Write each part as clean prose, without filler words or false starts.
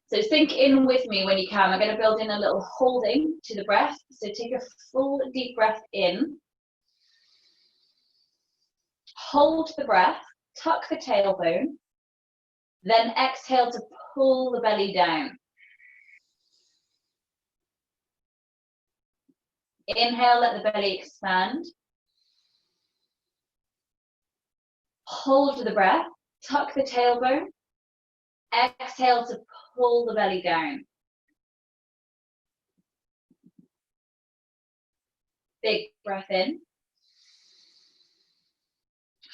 So sink in with me when you can. We're going to build in a little holding to the breath. So take a full deep breath in. Hold the breath, tuck the tailbone, then exhale to pull the belly down. Inhale, let the belly expand. Hold the breath, tuck the tailbone. Exhale to pull the belly down. Big breath in.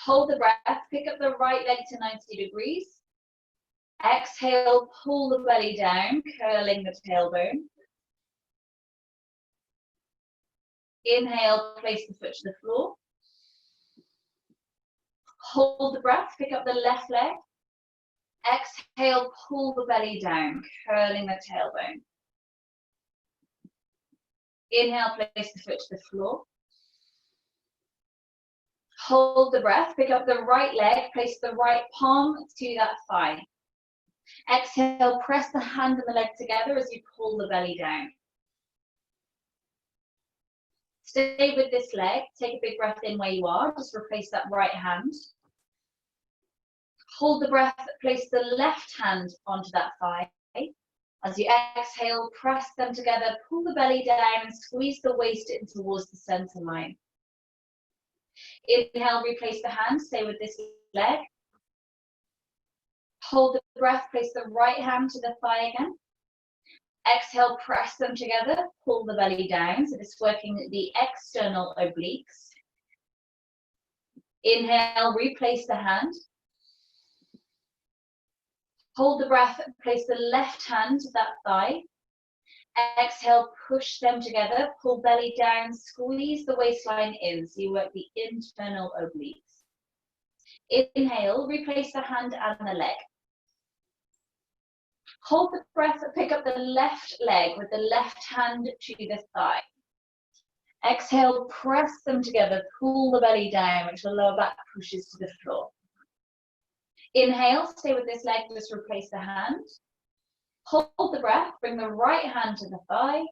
Hold the breath, pick up the right leg to 90 degrees. Exhale, pull the belly down, curling the tailbone. Inhale, place the foot to the floor. Hold the breath, pick up the left leg. Exhale, pull the belly down, curling the tailbone. Inhale, place the foot to the floor. Hold the breath, pick up the right leg, place the right palm to that thigh. Exhale, press the hand and the leg together as you pull the belly down. Stay with this leg, take a big breath in where you are, just replace that right hand. Hold the breath, place the left hand onto that thigh. As you exhale, press them together, pull the belly down and squeeze the waist in towards the center line. Inhale, replace the hand, stay with this leg. Hold the breath, place the right hand to the thigh again. Exhale, press them together, pull the belly down. So this is working the external obliques. Inhale, replace the hand. Hold the breath, place the left hand to that thigh. Exhale, push them together, pull belly down, squeeze the waistline in, so you work the internal obliques. Inhale, replace the hand and the leg. Hold the breath, pick up the left leg with the left hand to the thigh. Exhale, press them together, pull the belly down, which the lower back pushes to the floor. Inhale, stay with this leg, just replace the hand. Hold the breath, bring the right hand to the thigh.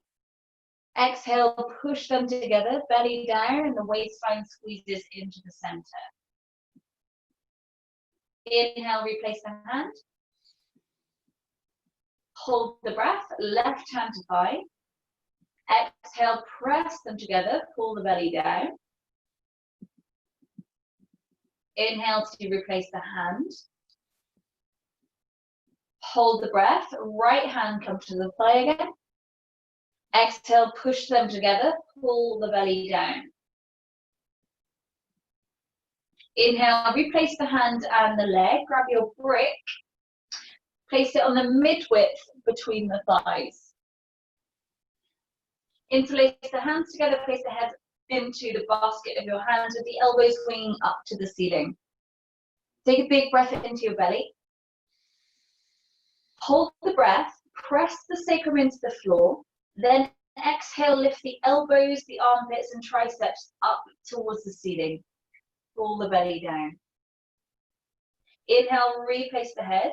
Exhale, push them together, belly down, and the waistline squeezes into the center. Inhale, replace the hand. Hold the breath, left hand to thigh. Exhale, press them together, pull the belly down. Inhale to replace the hand. Hold the breath, right hand comes to the thigh again. Exhale, push them together, pull the belly down. Inhale, replace the hand and the leg, grab your brick, place it on the mid-width between the thighs. Interlace the hands together, place the head into the basket of your hands with the elbows swinging up to the ceiling. Take a big breath into your belly. Hold the breath, press the sacrum into the floor, then exhale, lift the elbows, the armpits and triceps up towards the ceiling. Pull the belly down. Inhale, replace the head.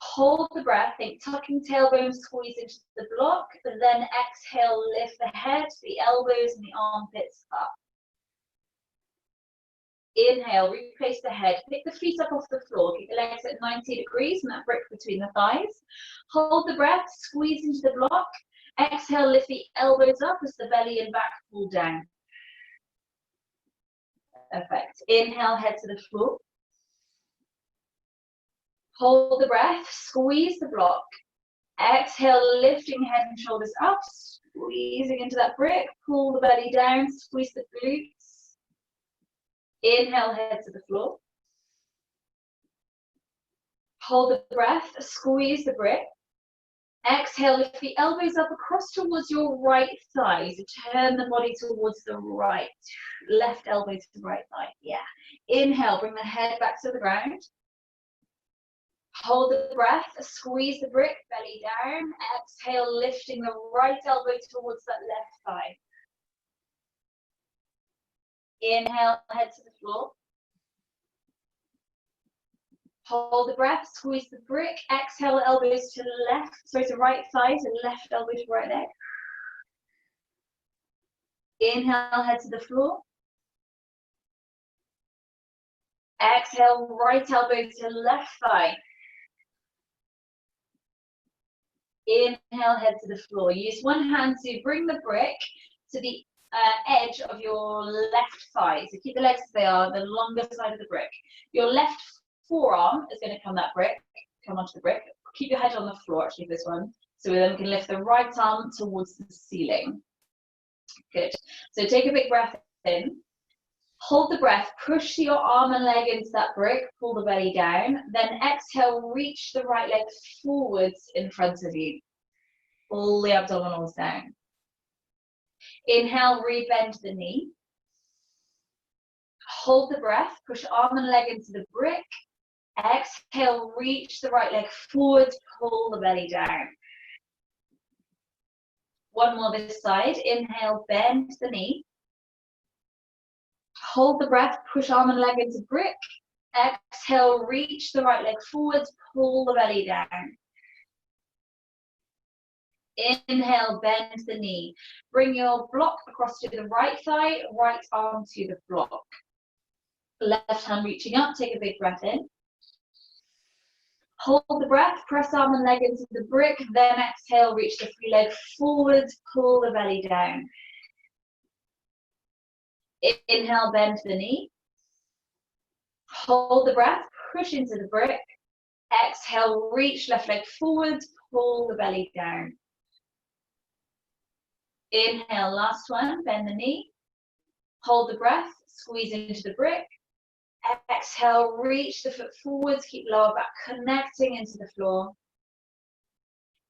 Hold the breath, think tucking tailbone, squeeze into the block, then exhale, lift the head, the elbows and the armpits up. Inhale, replace the head, pick the feet up off the floor, keep the legs at 90 degrees and that brick between the thighs. Hold the breath, squeeze into the block. Exhale, lift the elbows up as the belly and back pull down. Perfect. Inhale, head to the floor. Hold the breath, squeeze the block. Exhale, lifting head and shoulders up, squeezing into that brick, pull the belly down, squeeze the glutes. Inhale, head to the floor. Hold the breath, squeeze the brick. Exhale, lift the elbows up across towards your right thigh. So turn the body towards the right. Left elbow to the right thigh. Yeah. Inhale, bring the head back to the ground. Hold the breath, squeeze the brick, belly down. Exhale, lifting the right elbow towards that left thigh. Inhale, head to the floor. Hold the breath, squeeze the brick. Exhale, elbows to the left, sorry, to right thigh, and left elbow to right leg. Inhale, head to the floor. Exhale, right elbow to left thigh. Inhale, head to the floor. Use one hand to bring the brick to the edge of your left thigh. So keep the legs as they are, the longer side of the brick. Your left forearm is going to come onto the brick. Keep your head on the floor, actually, this one. So we then can lift the right arm towards the ceiling. Good. So take a big breath in. Hold the breath, push your arm and leg into that brick, pull the belly down. Then exhale, reach the right leg forwards in front of you. Pull the abdominals down. Inhale, rebend the knee. Hold the breath, push arm and leg into the brick. Exhale, reach the right leg forward, pull the belly down. One more this side. Inhale, bend the knee. Hold the breath, push arm and leg into brick. Exhale, reach the right leg forward, pull the belly down. Inhale, bend the knee. Bring your block across to the right thigh, right arm to the block. Left hand reaching up, take a big breath in. Hold the breath, press arm and leg into the brick, then exhale, reach the free leg forward, pull the belly down. Inhale, bend the knee. Hold the breath, push into the brick. Exhale, reach left leg forward, pull the belly down. Inhale, last one, bend the knee. Hold the breath, squeeze into the brick. Exhale, reach the foot forwards, keep lower back connecting into the floor.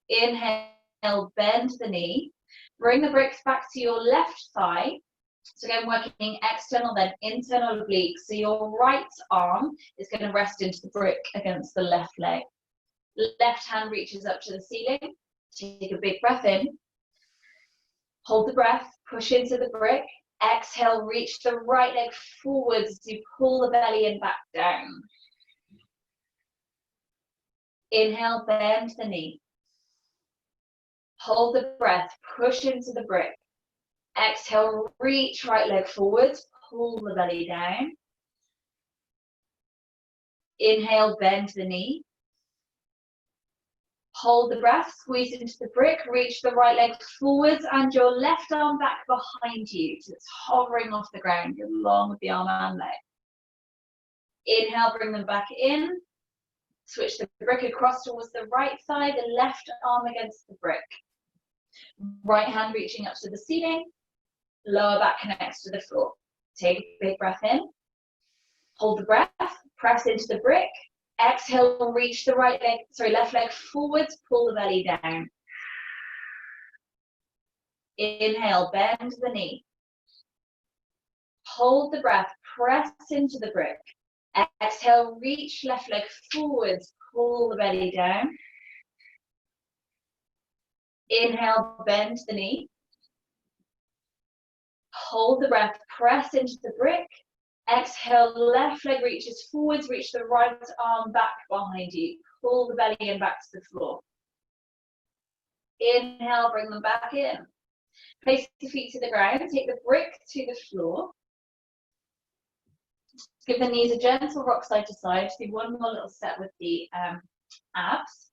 Inhale, bend the knee. Bring the bricks back to your left thigh. So again, working external, then internal oblique. So your right arm is going to rest into the brick against the left leg. Left hand reaches up to the ceiling. Take a big breath in. Hold the breath, push into the brick. Exhale, reach the right leg forwards to pull the belly and back down. Inhale, bend the knee. Hold the breath, push into the brick. Exhale, reach right leg forwards, pull the belly down. Inhale, bend the knee. Hold the breath, squeeze into the brick, reach the right leg forwards and your left arm back behind you. So it's hovering off the ground, along with the arm and leg. Inhale, bring them back in. Switch the brick across towards the right side, the left arm against the brick. Right hand reaching up to the ceiling, lower back connects to the floor. Take a big breath in. Hold the breath, press into the brick. Exhale, reach the left leg forwards, pull the belly down. Inhale, bend the knee. Hold the breath, press into the brick. Exhale, reach left leg forwards, pull the belly down. Inhale, bend the knee. Hold the breath, press into the brick. Exhale, left leg reaches forwards, reach the right arm back behind you. Pull the belly in back to the floor. Inhale, bring them back in. Place the feet to the ground, take the brick to the floor. Give the knees a gentle rock side to side. Do one more little set with the abs.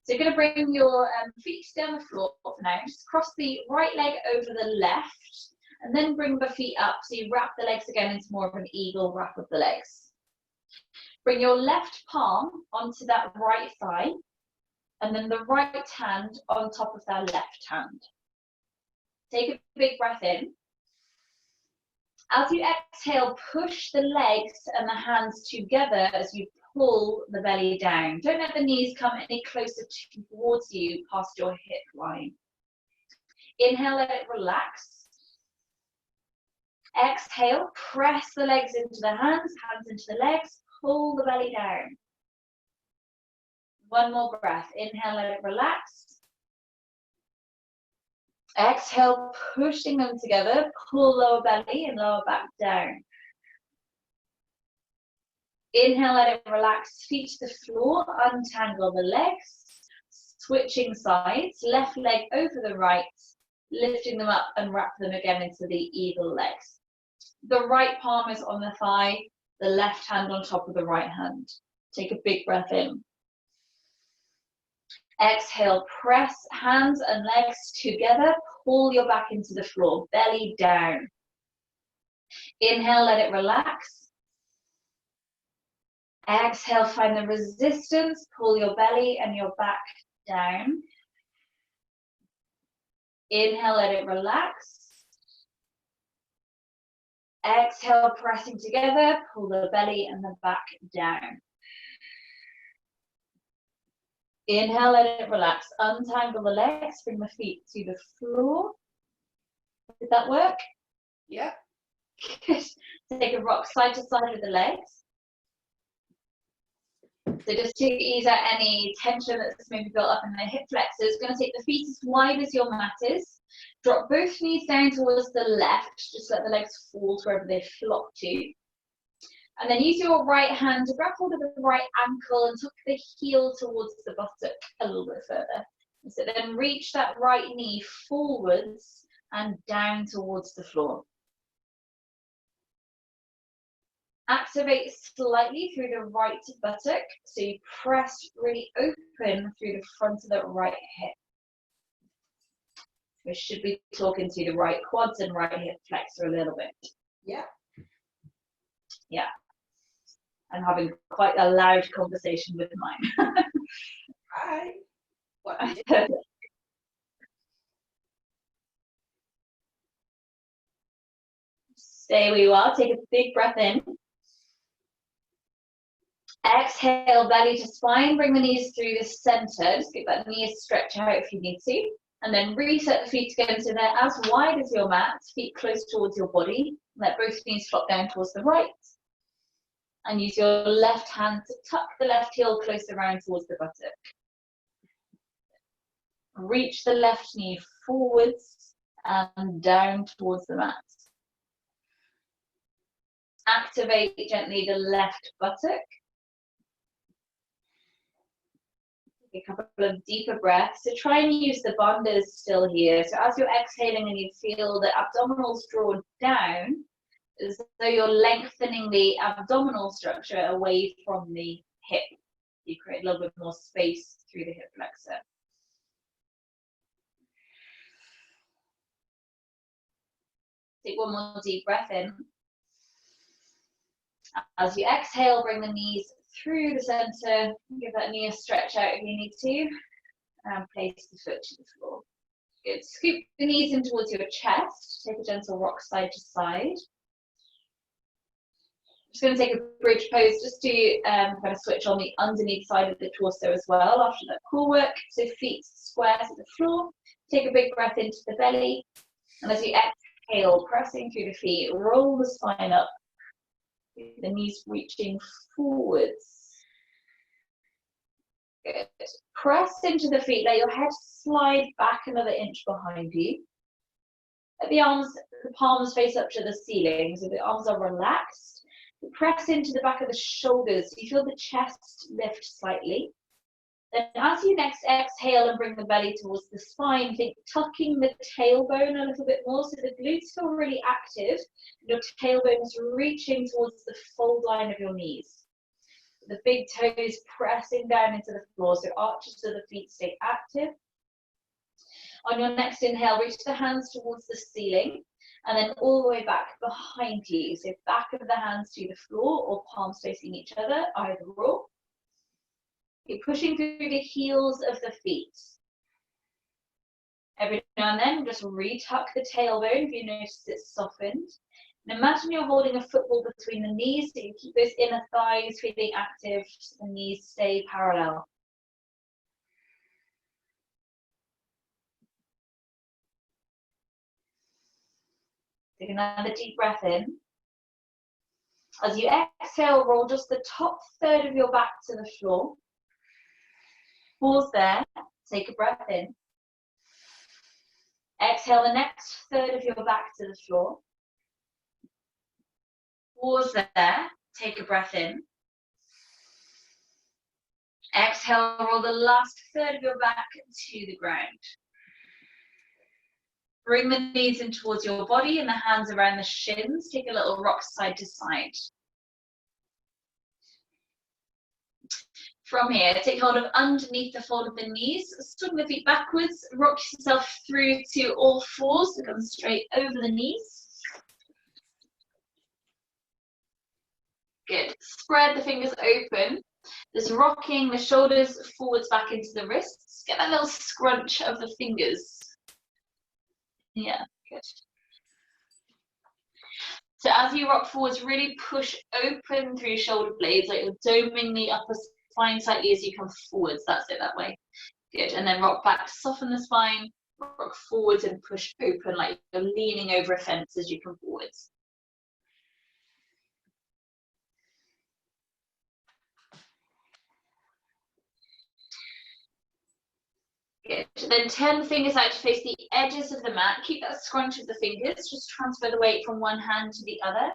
So you're going to bring your feet down the floor for now. Just cross the right leg over the left. And then bring the feet up, so you wrap the legs again into more of an eagle wrap of the legs. Bring your left palm onto that right thigh, and then the right hand on top of that left hand. Take a big breath in. As you exhale, push the legs and the hands together as you pull the belly down. Don't let the knees come any closer towards you past your hip line. Inhale, let it relax. Exhale, press the legs into the hands into the legs, pull the belly down. One more breath. Inhale, let it relax. Exhale, pushing them together, pull lower belly and lower back down. Inhale, let it relax, feet to the floor, untangle the legs, switching sides, left leg over the right, lifting them up and wrap them again into the eagle legs. The right palm is on the thigh, the left hand on top of the right hand. Take a big breath in. Exhale, press hands and legs together, pull your back into the floor, belly down. Inhale, let it relax. Exhale, find the resistance, pull your belly and your back down. Inhale, let it relax. Exhale, pressing together, pull the belly and the back down. Inhale, let it relax. Untangle the legs, bring the feet to the floor. Did that work? Yeah. Good. Take a rock side to side with the legs. So just to ease out any tension that's maybe built up in the hip flexors, going to take the feet as wide as your mat is. Drop both knees down towards the left, just let the legs fall to wherever they flop to. And then use your right hand to grab hold of the right ankle and tuck the heel towards the buttock a little bit further. So then reach that right knee forwards and down towards the floor. Activate slightly through the right buttock, so you press really open through the front of the right hip. We should be talking to the right quads and right hip flexor a little bit. Yeah. Yeah. I'm having quite a loud conversation with mine. Hi. What? Stay where you are, take a big breath in. Exhale, belly to spine, bring the knees through the center. Just give that knee a stretch out if you need to. And then reset the feet again so they're as wide as your mat, feet close towards your body. Let both knees flop down towards the right. And use your left hand to tuck the left heel close around towards the buttock. Reach the left knee forwards and down towards the mat. Activate gently the left buttock. Take a couple of deeper breaths. So try and use the bandhas still here. So as you're exhaling and you feel the abdominals draw down, as though you're lengthening the abdominal structure away from the hip. You create a little bit more space through the hip flexor. Take one more deep breath in. As you exhale, bring the knees through the center. Give that knee a stretch out if you need to. And place the foot to the floor. Good. Scoop the knees in towards your chest. Take a gentle rock side to side. Just going to take a bridge pose just to kind of switch on the underneath side of the torso as well after that core work. So feet square to the floor. Take a big breath into the belly. And as you exhale, pressing through the feet, roll the spine up. The knees reaching forwards. Good. Press into the feet, let your head slide back another inch behind you. Let the arms, the palms face up to the ceiling, so the arms are relaxed. Press into the back of the shoulders, so you feel the chest lift slightly. Then as you next exhale and bring the belly towards the spine, think tucking the tailbone a little bit more, so the glutes feel really active. Your tailbone is reaching towards the fold line of your knees. The big toes pressing down into the floor, so arches of the feet stay active. On your next inhale, reach the hands towards the ceiling, and then all the way back behind you. So back of the hands to the floor, or palms facing each other, either or. You're pushing through the heels of the feet. Every now and then, just retuck the tailbone if you notice it's softened. And imagine you're holding a football between the knees, so you keep those inner thighs feeling active, the knees stay parallel. Take another deep breath in. As you exhale, roll just the top third of your back to the floor. Pause there, take a breath in. Exhale the next third of your back to the floor. Pause there, take a breath in. Exhale, roll the last third of your back to the ground. Bring the knees in towards your body and the hands around the shins. Take a little rock side to side. From here, take hold of underneath the fold of the knees, swing the feet backwards, rock yourself through to all fours, so come straight over the knees. Good. Spread the fingers open. Just rocking the shoulders forwards back into the wrists. Get that little scrunch of the fingers. Yeah, good. So as you rock forwards, really push open through your shoulder blades, like you're doming the upper spine slightly as you come forwards. That's it, that way. Good. And then rock back, soften the spine, rock forwards and push open like you're leaning over a fence as you come forwards. Good. Then turn the fingers out to face the edges of the mat. Keep that scrunch of the fingers. Just transfer the weight from one hand to the other.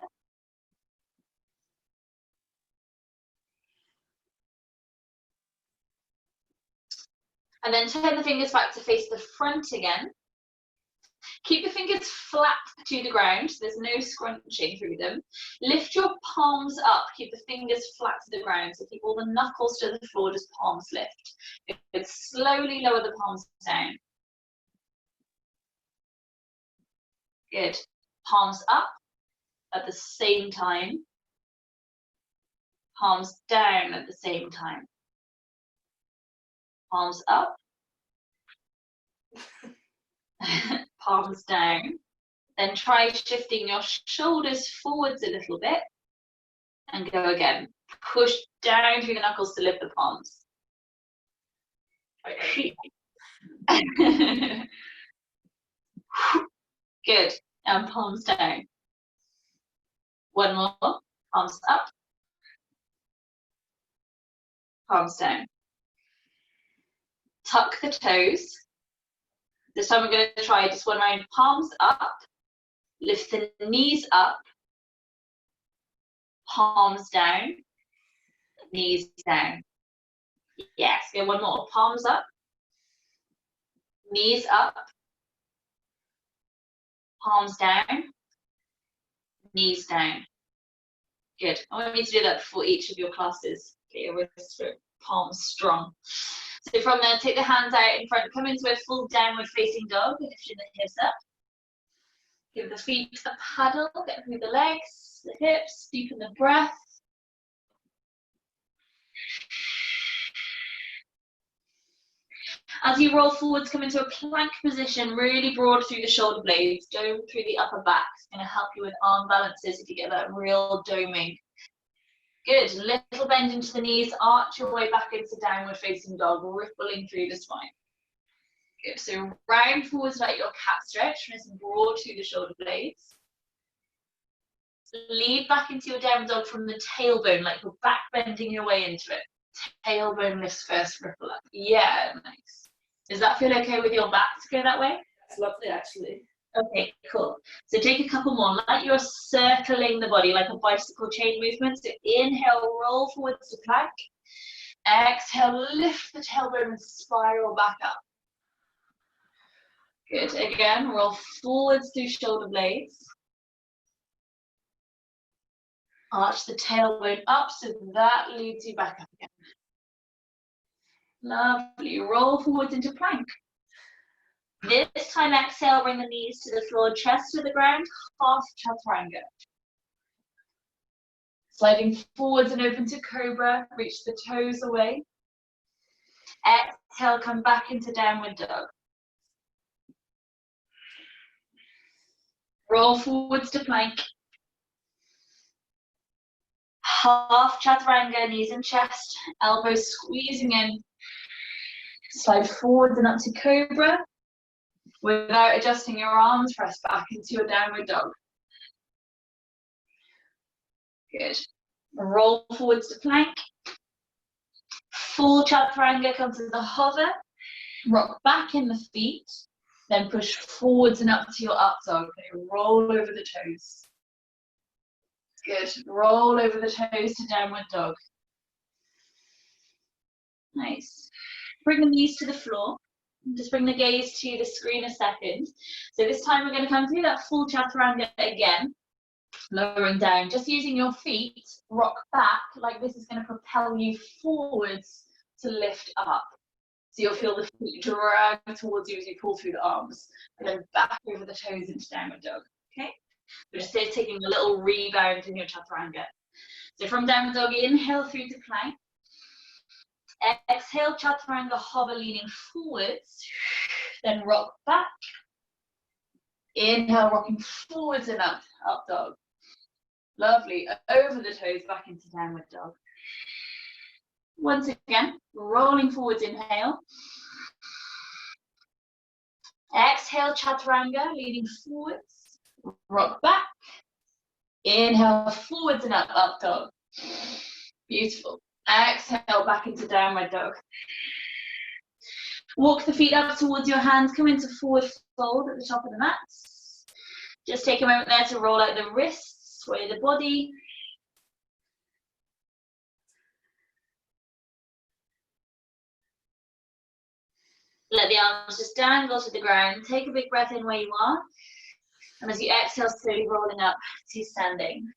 And then turn the fingers back to face the front again. Keep the fingers flat to the ground, so there's no scrunching through them. Lift your palms up, keep the fingers flat to the ground, so keep all the knuckles to the floor, just palms lift. Good. Slowly lower the palms down. Good. Palms up at the same time. Palms down at the same time. Palms up. Palms down. Then try shifting your shoulders forwards a little bit. And go again. Push down through the knuckles to lift the palms. Good. And palms down. One more. Palms up. Palms down. Tuck the toes. This time we're going to try just one round. Palms up. Lift the knees up. Palms down. Knees down. Yes. Go one more. Palms up. Knees up. Palms down. Knees down. Good. I want you to do that before each of your classes. Get your wrists, palms strong. So from there, take the hands out in front, come into a full downward facing dog, lifting the hips up. Give the feet a paddle, get through the legs, the hips, deepen the breath. As you roll forwards, come into a plank position, really broad through the shoulder blades, dome through the upper back. It's going to help you with arm balances if you get that real doming. Good, little bend into the knees, arch your way back into downward facing dog, rippling through the spine. Good, so round forwards like your cat stretch, nice and broad through the shoulder blades. Lead back into your downward dog from the tailbone, like you're back bending your way into it. Tailbone lifts first, ripple up. Yeah, nice. Does that feel okay with your back to go that way? That's lovely, actually. Okay, cool. So take a couple more, like you're circling the body like a bicycle chain movement. So inhale, roll forwards to plank. Exhale, lift the tailbone and spiral back up. Good, again, roll forwards through shoulder blades. Arch the tailbone up so that leads you back up again. Lovely, roll forwards into plank. This time exhale, bring the knees to the floor, chest to the ground, half chaturanga. Sliding forwards and open to cobra, reach the toes away. Exhale, come back into downward dog. Roll forwards to plank. Half chaturanga, knees and chest, elbows squeezing in. Slide forwards and up to cobra. Without adjusting your arms, press back into your downward dog. Good. Roll forwards to plank. Full chaturanga, come to the hover. Rock back in the feet. Then push forwards and up to your up dog. Okay, roll over the toes. Good. Roll over the toes to downward dog. Nice. Bring the knees to the floor. Just bring the gaze to the screen a second. So this time we're going to come through that full chaturanga again, lowering down, just using your feet, rock back, like this is going to propel you forwards to lift up. So you'll feel the feet drag towards you as you pull through the arms, and then back over the toes into downward dog, okay? We're just taking a little rebound in your chaturanga. So from downward dog, inhale through to plank. Exhale, chaturanga, hover, leaning forwards, then rock back. Inhale, rocking forwards and up, up dog. Lovely, over the toes, back into downward dog. Once again, rolling forwards, inhale. Exhale, chaturanga, leaning forwards, rock back. Inhale, forwards and up, up dog. Beautiful. Exhale, back into downward dog. Walk the feet up towards your hands, come into forward fold at the top of the mat. Just take a moment there to roll out the wrists, sway the body. Let the arms just dangle to the ground. Take a big breath in where you are. And as you exhale, slowly rolling up to standing.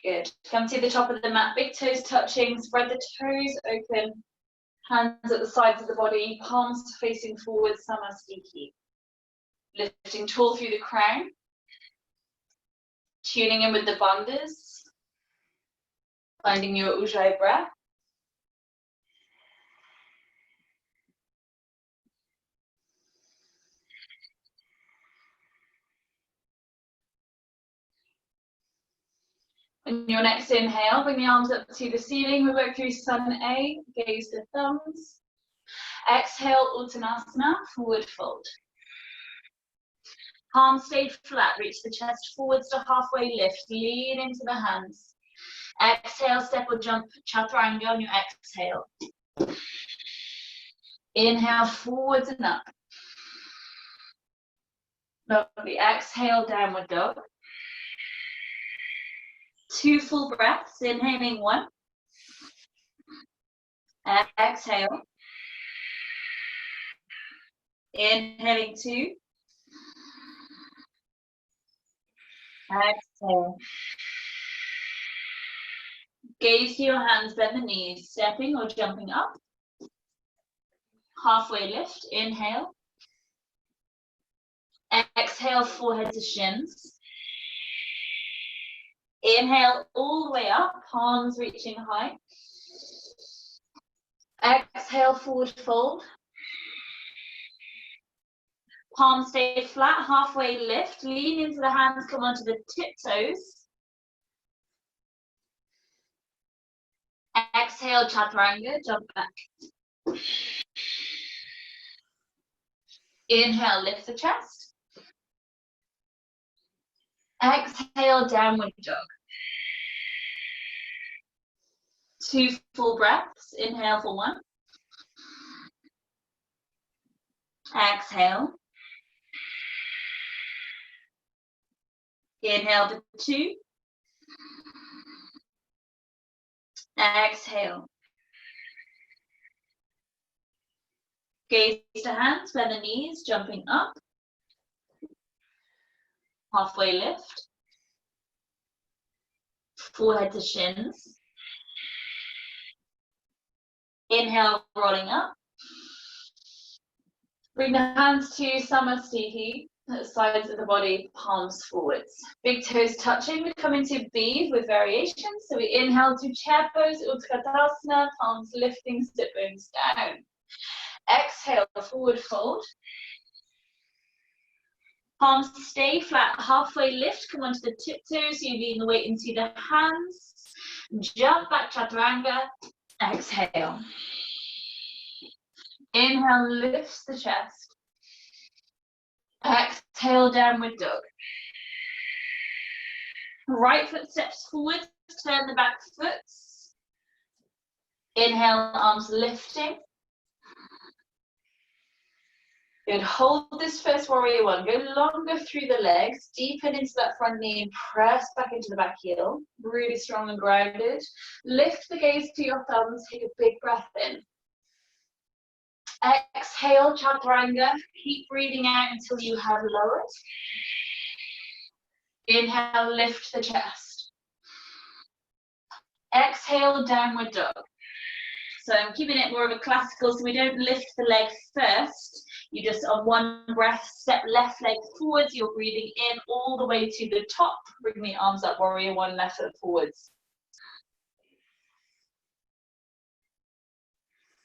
Good. Come to the top of the mat, big toes touching, spread the toes open, hands at the sides of the body, palms facing forward, NamaSTE-at-home. Lifting tall through the crown, tuning in with the bandhas, finding your Ujjayi breath. On your next inhale, bring the arms up to the ceiling. We work through Sun A, gaze the thumbs. Exhale, Uttanasana, forward fold. Palms stay flat, reach the chest forwards to halfway lift, lean into the hands. Exhale, step or jump chaturanga on your exhale. Inhale, forwards and up. Lovely, exhale, downward dog. 2 full breaths, inhaling 1. Exhale. Inhaling 2. Exhale. Gaze to your hands, bend the knees, stepping or jumping up. Halfway lift, inhale. Exhale, forehead to shins. Inhale all the way up, palms reaching high. Exhale, forward fold. Palms stay flat, halfway lift. Lean into the hands, come onto the tiptoes. Exhale, chaturanga, jump back. Inhale, lift the chest. Exhale, downward dog. 2 full breaths. Inhale for 1. Exhale. Inhale for 2. Exhale. Gaze to hands, bend the knees, jumping up. Halfway lift. Forehead to shins. Inhale, rolling up. Bring the hands to NamaSTE-at-home, at the sides of the body, palms forwards. Big toes touching. We come into B with variations. So we inhale to chair pose, Utkatasana, palms lifting, sit bones down. Exhale, forward fold. Palms stay flat, halfway lift, come onto the tiptoes, so you lean the weight into the hands. Jump back, chaturanga. Exhale. Inhale, lifts the chest. Exhale, downward dog. Right foot steps forward, turn the back foot. Inhale, arms lifting. Good. Hold this first warrior one. Go longer through the legs, deepen into that front knee and press back into the back heel. Really strong and grounded. Lift the gaze to your thumbs. Take a big breath in. Exhale, chaturanga. Keep breathing out until you have lowered. Inhale, lift the chest. Exhale, downward dog. So I'm keeping it more of a classical, so we don't lift the leg first. You just, on one breath, step left leg forwards. You're breathing in all the way to the top. Bring the arms up, warrior one, left foot forwards.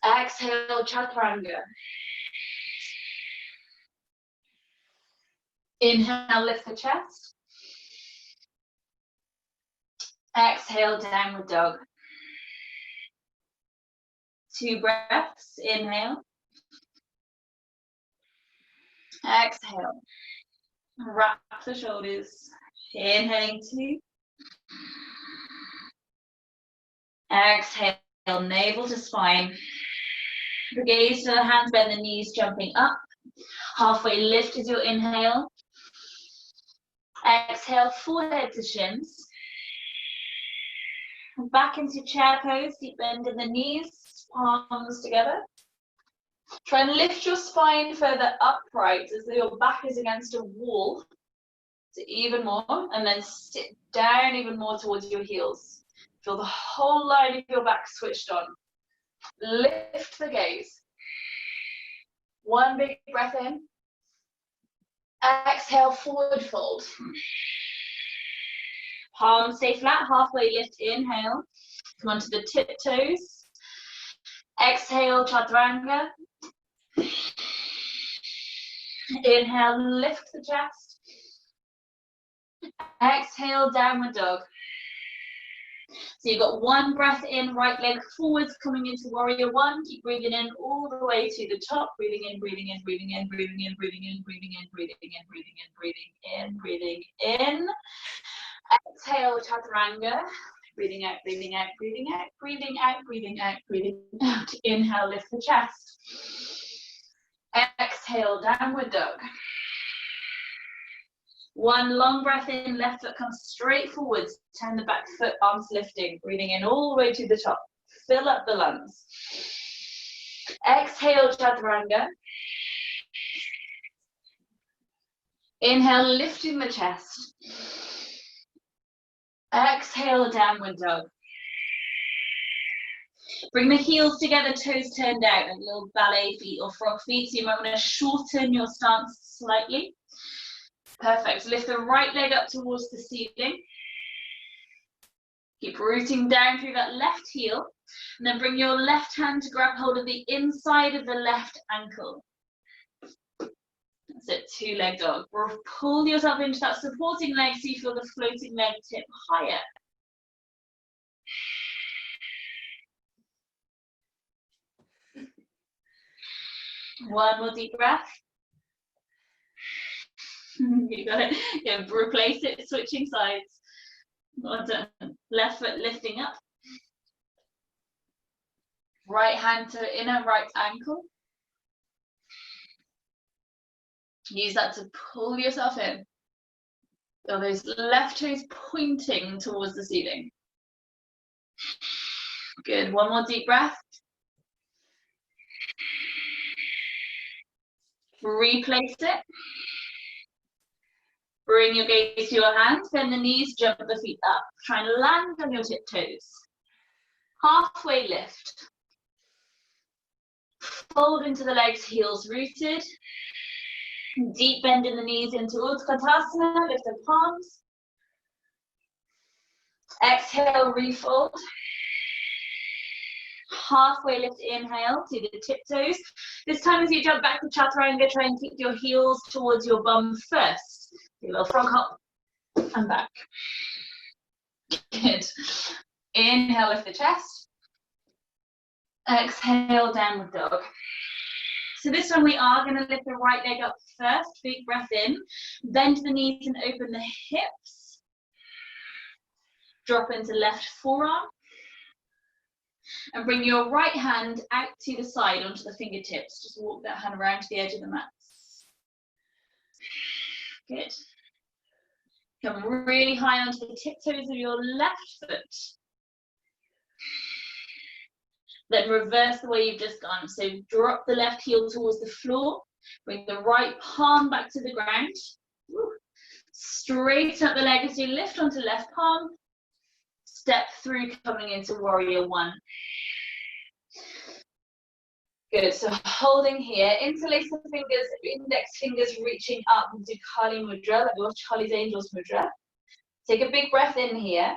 Exhale, chaturanga. Inhale, lift the chest. Exhale, downward dog. 2 breaths, inhale. Exhale. Wrap the shoulders. Inhaling 2. Exhale, navel to spine. The gaze to the hands, bend the knees, jumping up. Halfway lift as your inhale. Exhale, forehead to shins. Back into chair pose, deep bend in the knees, palms together. Try and lift your spine further upright as though your back is against a wall. So even more, and then sit down even more towards your heels. Feel the whole line of your back switched on. Lift the gaze. 1 big breath in. Exhale, forward fold. Palms stay flat, halfway lift, inhale. Come onto the tiptoes. Exhale, chaturanga. Inhale, lift the chest. Exhale, downward dog. So you've got 1 breath in, right leg forwards, coming into warrior one. Keep breathing in all the way to the top. Breathing in, breathing in, breathing in, breathing in, breathing in, breathing in, breathing in, breathing in, breathing in, breathing in. Exhale, chaturanga. Breathing out, breathing out, breathing out, breathing out, breathing out, breathing out. Inhale, lift the chest. Exhale, downward dog. 1 long breath in, left foot comes straight forwards. Turn the back foot, arms lifting. Breathing in all the way to the top. Fill up the lungs. Exhale, chaturanga. Inhale, lifting the chest. Exhale, downward dog. Bring the heels together, toes turned out, like little ballet feet or frog feet. So you might want to shorten your stance slightly. Perfect. Lift the right leg up towards the ceiling. Keep rooting down through that left heel. And then bring your left hand to grab hold of the inside of the left ankle. That's it, 2-leg dog. Pull yourself into that supporting leg so you feel the floating leg tip higher. One more deep breath. You got it. Yeah, replace it, switching sides. Well done. Left foot lifting up. Right hand to inner right ankle. Use that to pull yourself in. So those left toes pointing towards the ceiling. Good. 1 more deep breath. Replace it. Bring your gaze to your hands, bend the knees, jump the feet up. Try and land on your tiptoes. Halfway lift. Fold into the legs, heels rooted. Deep bend in the knees into Utkatasana, lift the palms. Exhale, refold. Halfway lift, inhale to the tiptoes. This time as you jump back to chaturanga, try and keep your heels towards your bum first. Do a little frog hop and back. Good. Inhale, lift the chest. Exhale, downward dog. So this one we are going to lift the right leg up first. Big breath in. Bend the knees and open the hips. Drop into left forearm. And bring your right hand out to the side onto the fingertips. Just walk that hand around to the edge of the mat. Good. Come really high onto the tiptoes of your left foot. Then reverse the way you've just gone. So drop the left heel towards the floor. Bring the right palm back to the ground. Straighten up the leg as you lift onto left palm. Step through, coming into warrior one. Good, so holding here, interlace the fingers, index fingers reaching up into Kali Mudra, like your Charlie's Angels Mudra. Take a big breath in here.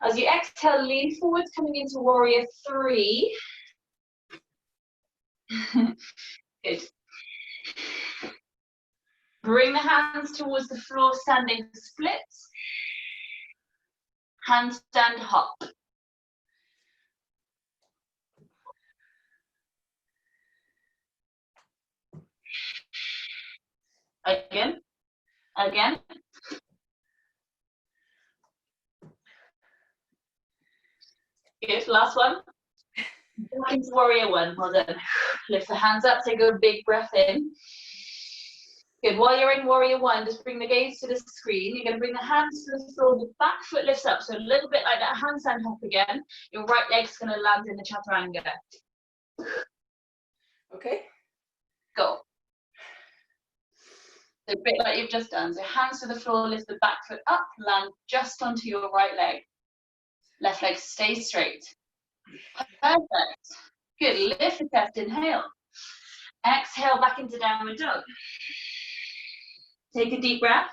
As you exhale, lean forwards, coming into warrior three. Good. Bring the hands towards the floor, standing splits. Handstand hop. Again. Again. Good, last one. Back into warrior one, well done. Lift the hands up, take a big breath in. Good, while you're in warrior one, just bring the gaze to the screen. You're gonna bring the hands to the floor, the back foot lifts up, so a little bit like that handstand hop again. Your right leg's gonna land in the chaturanga. Okay. Go. So a bit like you've just done. So hands to the floor, lift the back foot up, land just onto your right leg. Left leg stays straight. Perfect. Good, lift the chest, inhale. Exhale back into downward dog. Take a deep breath.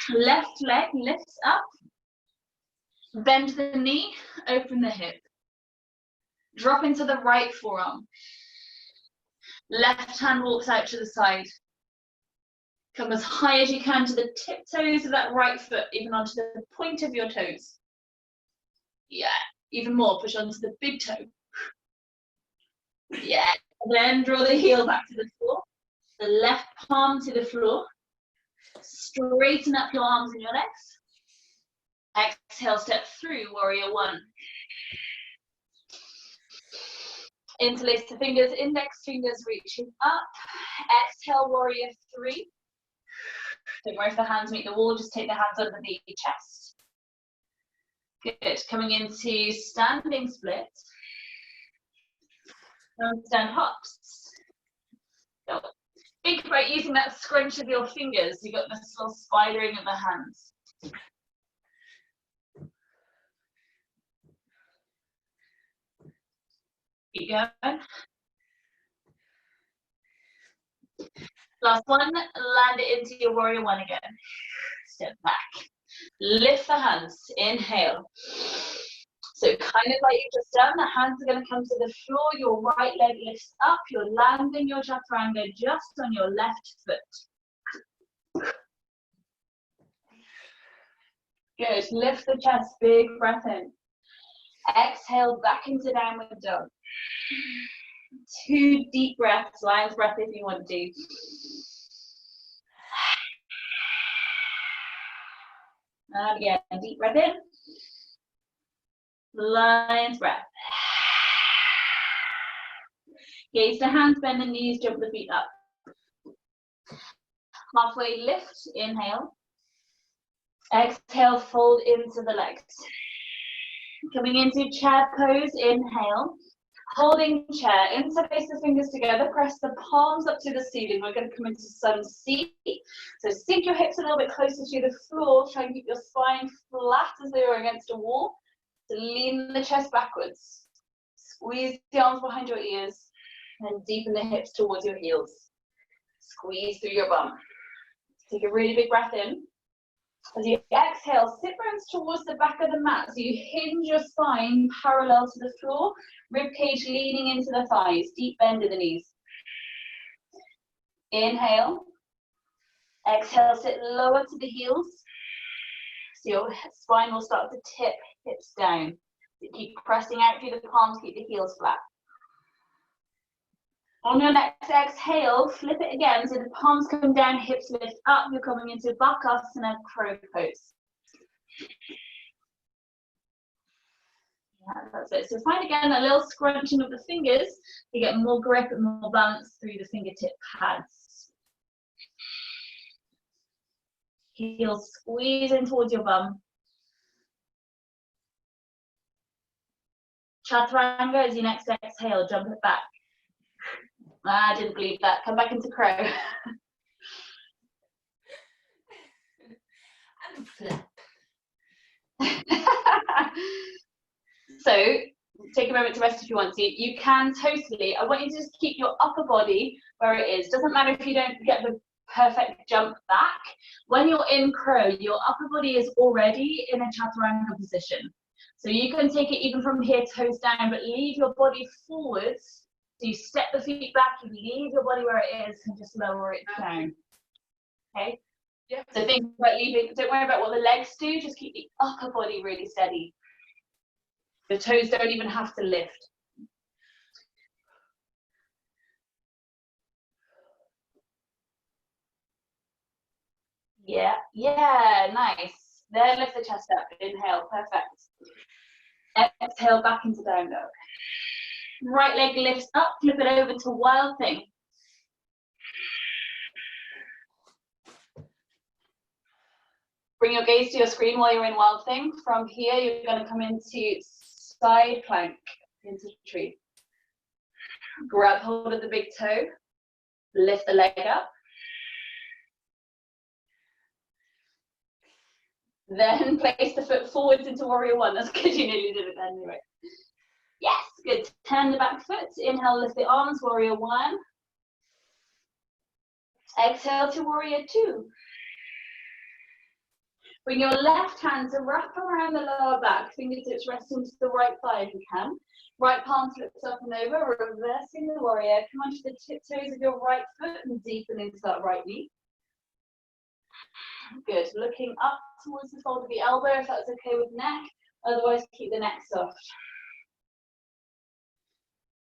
Left leg lifts up. Bend the knee, open the hip. Drop into the right forearm. Left hand walks out to the side. Come as high as you can to the tiptoes of that right foot, even onto the point of your toes. Yeah, even more, push onto the big toe. Yeah, then draw the heel back to the floor. The left palm to the floor. Straighten up your arms and your legs. Exhale, step through, warrior one. Interlace the fingers, index fingers reaching up. Exhale, warrior three. Don't worry if the hands meet the wall, just take the hands underneath your chest. Good, coming into standing split. Handstand hops. So, think about using that scrunch of your fingers. You've got this little spidering of the hands. Keep going. Last one, land it into your warrior one again. Step back. Lift the hands, inhale. So kind of like you've just done, the hands are going to come to the floor, your right leg lifts up, you're landing your chaturanga just on your left foot. Good, lift the chest, big breath in. Exhale back into downward dog. 2 deep breaths, lion's breath if you want to. And again, deep breath in. Lion's breath. Gaze the hands, bend the knees, jump the feet up. Halfway lift, inhale. Exhale, fold into the legs. Coming into chair pose, inhale. Holding chair, interlace the fingers together, press the palms up to the ceiling. We're going to come into some seat. So sink your hips a little bit closer to the floor. Try and keep your spine flat as they were against a wall. So lean the chest backwards. Squeeze the arms behind your ears. And deepen the hips towards your heels. Squeeze through your bum. Take a really big breath in. As you exhale, sit bones towards the back of the mat. So you hinge your spine parallel to the floor, rib cage leaning into the thighs, deep bend in the knees. Inhale. Exhale, sit lower to the heels. So your spine will start to tip, hips down. So keep pressing out through the palms, keep the heels flat. On your next exhale, flip it again, so the palms come down, hips lift up. You're coming into Bakasana, crow pose. That's it. So find again a little scrunching of the fingers. You get more grip and more balance through the fingertip pads. Heels squeeze in towards your bum. Chaturanga is your next exhale. Jump it back. I didn't believe that. Come back into crow. And flip. So take a moment to rest if you want to. You can totally, I want you to just keep your upper body where it is. Doesn't matter if you don't get the perfect jump back. When you're in crow, your upper body is already in a chaturanga position. So you can take it even from here, toes down, but leave your body forwards. So you step the feet back, you leave your body where it is and just lower it down. Okay? Yeah. So think about leaving, don't worry about what the legs do, just keep the upper body really steady. The toes don't even have to lift. Yeah, nice. Then lift the chest up, inhale, perfect. Exhale back into down dog. Right leg lifts up, flip it over to wild thing. Bring your gaze to your screen while you're in wild thing. From here, you're going to come into side plank, into tree. Grab hold of the big toe, lift the leg up. Then place the foot forwards into warrior one. That's good, you nearly did it then anyway. Yes, good. Turn the back foot. Inhale, lift the arms, warrior one. Exhale to warrior two. Bring your left hand to wrap around the lower back. Fingertips rest into the right thigh if you can. Right palm flips up and over, reversing the warrior. Come onto the tiptoes of your right foot and deepen into that right knee. Good. Looking up towards the fold of the elbow if that's okay with neck. Otherwise, keep the neck soft.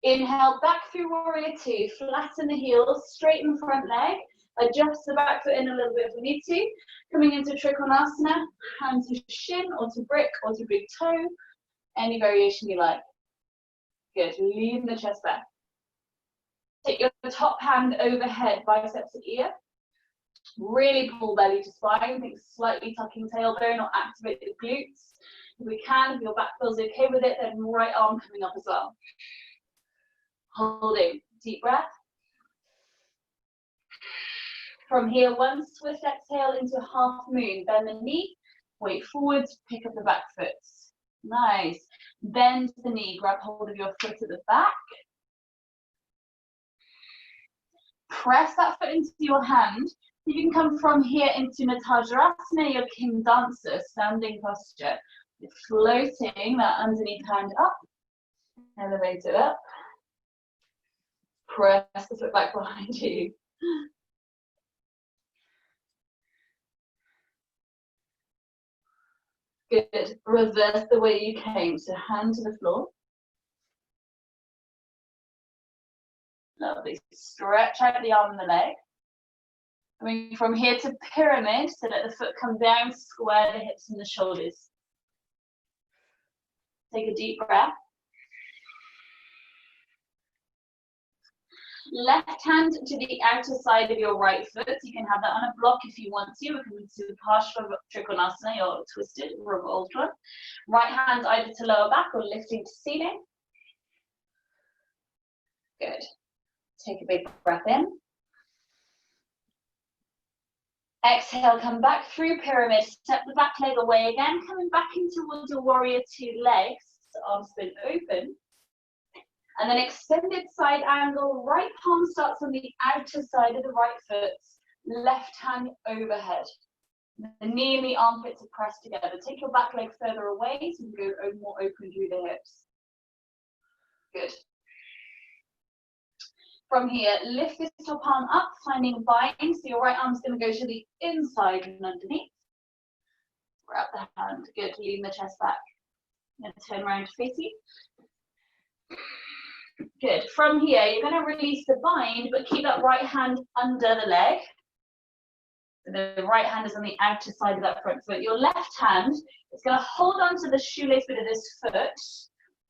Inhale, back through warrior two. Flatten the heels, straighten the front leg. Adjust the back foot in a little bit if we need to. Coming into Trikonasana, hand to shin or to brick or to big toe. Any variation you like. Good. Lean the chest back. Take your top hand overhead, biceps at ear. Really pull belly to spine. Think slightly tucking tailbone or activate the glutes. If we can, if your back feels okay with it, then right arm coming up as well. Holding. Deep breath. From here, one swift exhale into half moon. Bend the knee, weight forwards, pick up the back foot. Nice. Bend the knee, grab hold of your foot at the back. Press that foot into your hand. You can come from here into Natajasana, your king dancer, standing posture. You're floating that underneath hand up. Elevate it up. Press the foot back behind you. Good. Reverse the way you came. So hand to the floor. Lovely. Stretch out the arm and the leg. Coming from here to pyramid, so let the foot come down, square the hips and the shoulders. Take a deep breath. Left hand to the outer side of your right foot. You can have that on a block if you want to. We can do Parshva Trikonasana, your twisted, revolved one. Right hand either to lower back or lifting to ceiling. Good. Take a big breath in. Exhale, come back through pyramid. Step the back leg away again. Coming back in towards your warrior two legs. Arms spin open. And then extended side angle, right palm starts on the outer side of the right foot, left hand overhead. The knee and the armpits are pressed together. Take your back leg further away so you can go more open through the hips. Good. From here, lift this top arm up, finding bind. So your right arm's going to go to the inside and underneath. Grab the hand. Good. Lean the chest back. And turn around to face you. Good. From here, you're going to release the bind, but keep that right hand under the leg. The right hand is on the outer side of that front foot. Your left hand is going to hold on to the shoelace bit of this foot,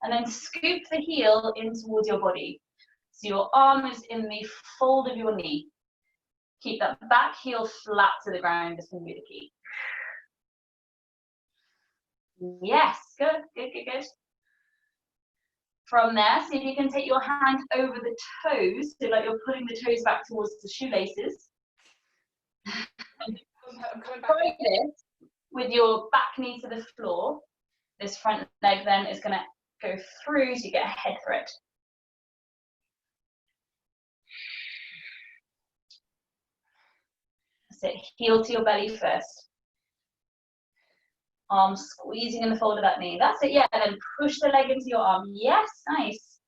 And then scoop the heel in towards your body. So your arm is in the fold of your knee. Keep that back heel flat to the ground, this can be the key. Yes, good, good, good, good. From there, see if you can take your hand over the toes, so like you're pulling the toes back towards the shoelaces. I'm coming back. Try this with your back knee to the floor. This front leg then is going to go through so you get a head for it. That's it, heel to your belly first. Arm squeezing in the fold of that knee. That's it, yeah, and then push the leg into your arm. Yes, nice.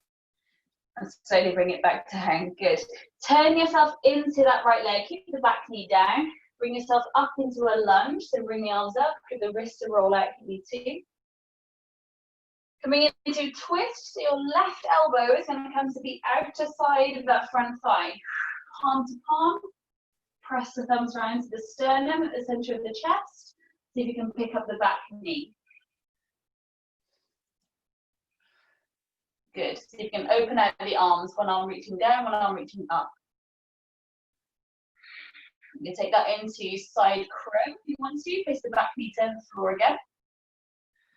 And slowly bring it back down, good. Turn yourself into that right leg, keep the back knee down. Bring yourself up into a lunge, so bring the arms up, give the wrist a roll out if you need to. Coming into twist, so your left elbow is going to come to the outer side of that front thigh. Palm to palm, press the thumbs around to the sternum at the center of the chest. See if you can pick up the back knee. Good, so you can open out the arms, one arm reaching down, one arm reaching up. You can take that into side crow if you want to, place the back knee to the floor again.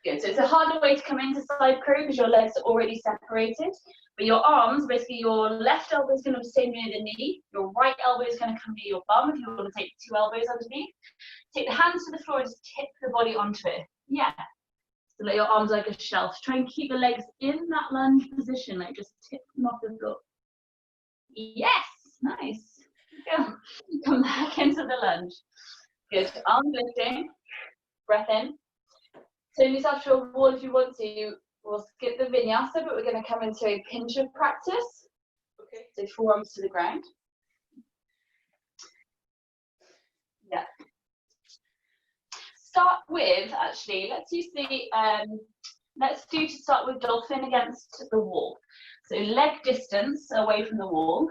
Good, so it's a harder way to come into side crow because your legs are already separated, but your arms, basically your left elbow is going to stay near the knee, your right elbow is going to come near your bum if you want to take two elbows underneath. Take the hands to the floor and just tip the body onto it. Yeah, so let your arms like a shelf. Try and keep the legs in that lunge position, like just tip them off the floor. Yes, nice. Go. Come back into the lunge. Good, arms lifting, breath in. Turn yourself to a wall if you want to. We'll skip the vinyasa, but we're going to come into a pincher practice. Okay. So forearms to the ground. Yeah. Start with, actually, let's use the, to start with dolphin against the wall. So leg distance away from the wall.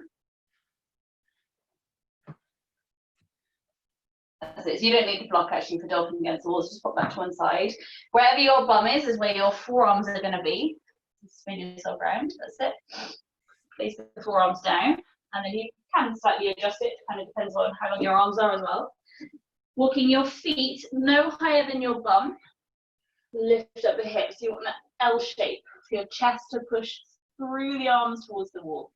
So you don't need the block actually for dolphin against the walls, just pop that to one side. Wherever your bum is where your forearms are going to be. Spin yourself around, that's it. Place the forearms down, and then you can slightly adjust it, kind of depends on how long your arms are as well. Walking your feet no higher than your bum. Lift up the hips, you want that L shape for your chest to push through the arms towards the wall.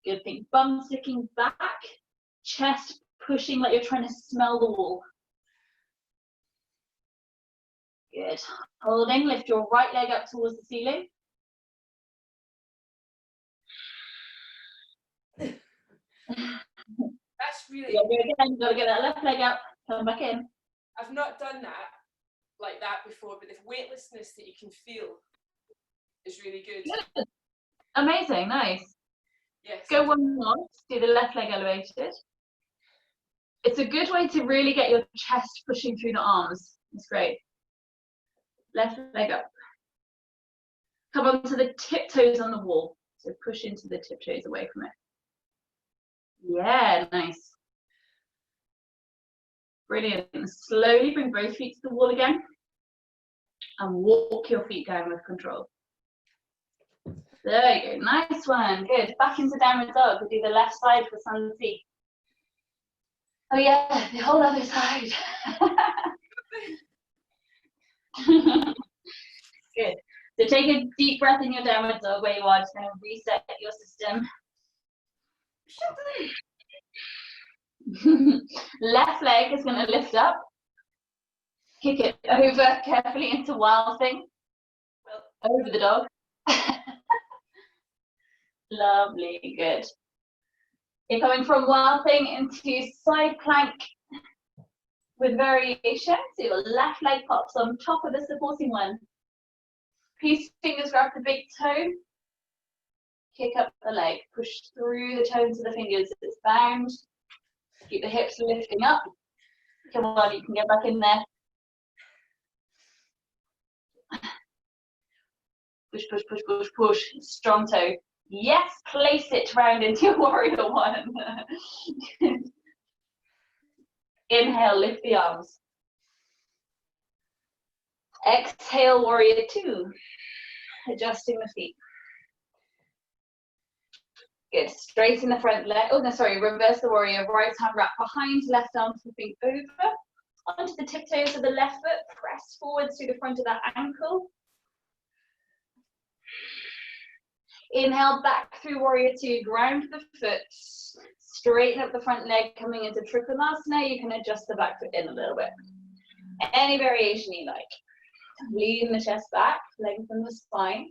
Good, think bum sticking back, chest pushing like you're trying to smell the wall. Good, holding, lift your right leg up towards the ceiling. That's really. Gotta get that left leg up, come back in. I've not done that like that before, but the weightlessness that you can feel is really good. Good. Amazing, nice. Yes. Go one more, do the left leg elevated. It's a good way to really get your chest pushing through the arms. It's great. Left leg up. Come onto the tiptoes on the wall. So push into the tiptoes away from it. Yeah, nice. Brilliant. Slowly bring both feet to the wall again. And walk your feet down with control. There you go, nice one, good. Back into downward dog, we'll do the left side for sun tea. Oh yeah, the whole other side. Good, so take a deep breath in your downward dog where you are, just going to reset your system. Left leg is going to lift up. Kick it over carefully into wild thing. Over the dog. Lovely, good. You're coming from wild thing into side plank with variation. So your left leg pops on top of the supporting one. Peace fingers grab the big toe. Kick up the leg. Push through the toe into the fingers. It's bound. Keep the hips lifting up. Come on, you can get back in there. Push, push, push, push, push. Strong toe. Yes, place it round into your warrior one. Inhale, lift the arms. Exhale, warrior two. Adjusting the feet. Good. Straighten the front leg. Oh, no, sorry. Reverse the warrior. Right hand wrap behind, left arm flipping over. Onto the tiptoes of the left foot. Press forward through the front of that ankle. Inhale back through warrior two. Ground the foot. Straighten up the front leg coming into Trikonasana. You can adjust the back foot in a little bit. Any variation you like. Lean the chest back, lengthen the spine.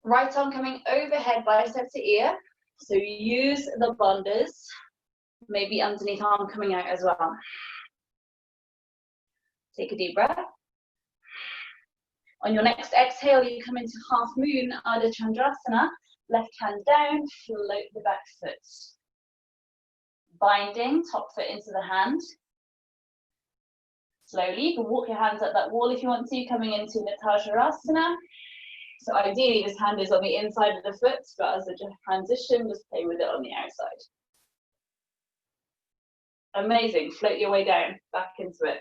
Right arm coming overhead, bicep to ear. So use the bandhas, maybe underneath arm coming out as well. Take a deep breath. On your next exhale, you come into half moon, Ardha Chandrasana. Left hand down, float the back foot. Binding, top foot into the hand. Slowly, you can walk your hands up that wall if you want to, coming into Natasharasana. So ideally, this hand is on the inside of the foot, but as a transition, just play with it on the outside. Amazing. Float your way down, back into it.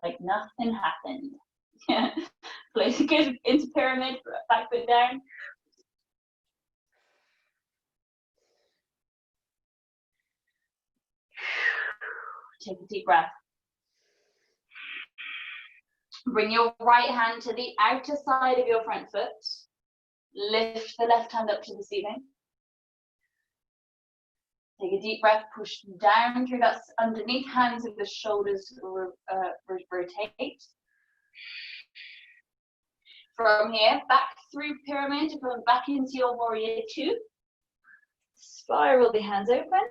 Like nothing happened. Yeah. Float good into pyramid, back foot down. Take a deep breath. Bring your right hand to the outer side of your front foot. Lift the left hand up to the ceiling. Take a deep breath, push down through that underneath, hands of the shoulders rotate. From here, back through pyramid, going back into your warrior two. Spiral the hands open.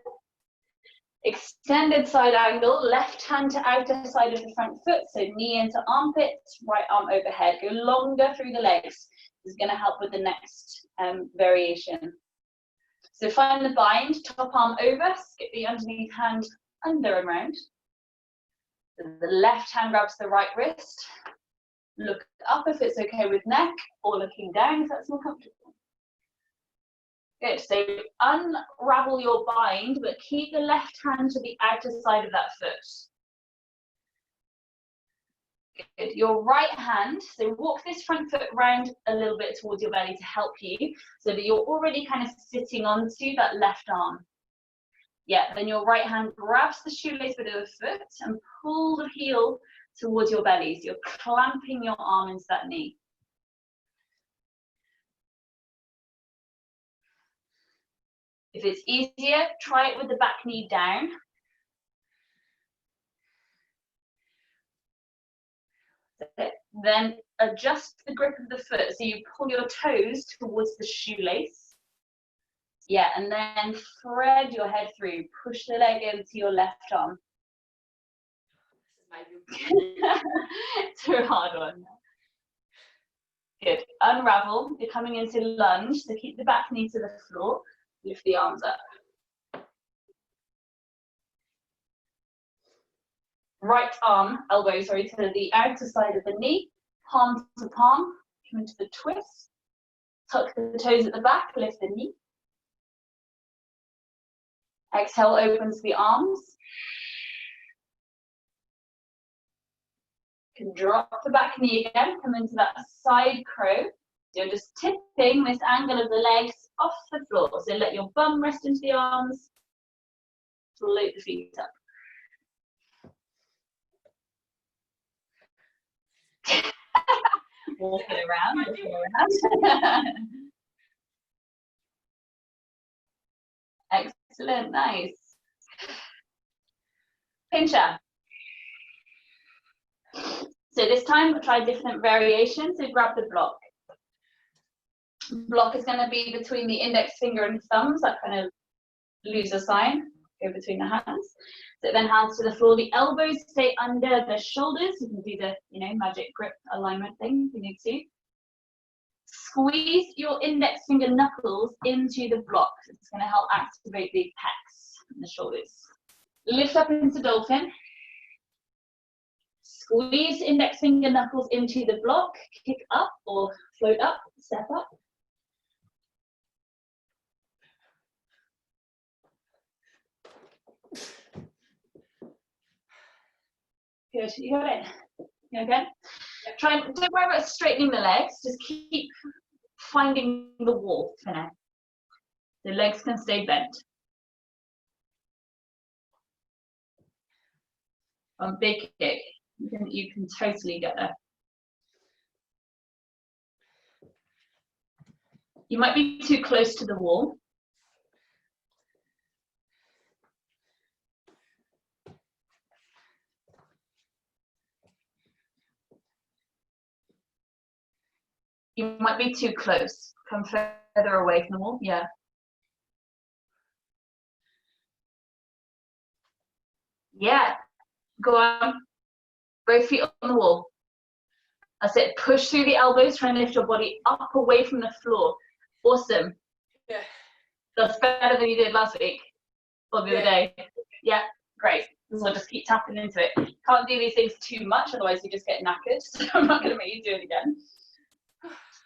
Extended side angle, left hand to outer side of the front foot, so knee into armpit, right arm overhead. Go longer through the legs. This is going to help with the next variation. So find the bind, top arm over, skip the underneath hand under and round. The left hand grabs the right wrist. Look up if it's okay with neck, or looking down if that's more comfortable. Good, so unravel your bind, but keep the left hand to the outer side of that foot. Good, your right hand, so walk this front foot round a little bit towards your belly to help you, so that you're already kind of sitting onto that left arm. Yeah, then your right hand grabs the shoelace bit of the foot and pull the heel towards your belly, so you're clamping your arm into that knee. If it's easier, try it with the back knee down. Then adjust the grip of the foot, so you pull your toes towards the shoelace. Yeah, and then thread your head through. Push the leg into your left arm. It's a hard one. Good. Unravel. You're coming into lunge, so keep the back knee to the floor. Lift the arms up. Right arm, elbow, sorry, to the outer side of the knee. Palm to palm. Come into the twist. Tuck the toes at the back. Lift the knee. Exhale, opens the arms. You can drop the back knee again. Come into that side crow. You're just tipping this angle of the legs off the floor. So let your bum rest into the arms. Float the feet up. Walking around. Excellent, nice. Pincher. So this time we'll try different variations. So grab the block. Block is going to be between the index finger and thumbs, that kind of loser sign, go between the hands. So then hands to the floor, the elbows stay under the shoulders. You can do the, magic grip alignment thing if you need to. Squeeze your index finger knuckles into the block. It's going to help activate the pecs and the shoulders. Lift up into dolphin. Squeeze index finger knuckles into the block. Kick up or float up, step up. Good, you got it. You okay? Don't worry about straightening the legs, just keep finding the wall for now. The legs can stay bent. On big kick, you can totally get there. You might be too close to the wall. You might be too close. Come further away from the wall. Yeah. Yeah. Go on. Both feet on the wall. That's it. Push through the elbows. Try and lift your body up away from the floor. Awesome. Yeah. That's better than you did last week or the other day. Yeah. Great. So just keep tapping into it. Can't do these things too much, otherwise you just get knackered. So I'm not going to make you do it again.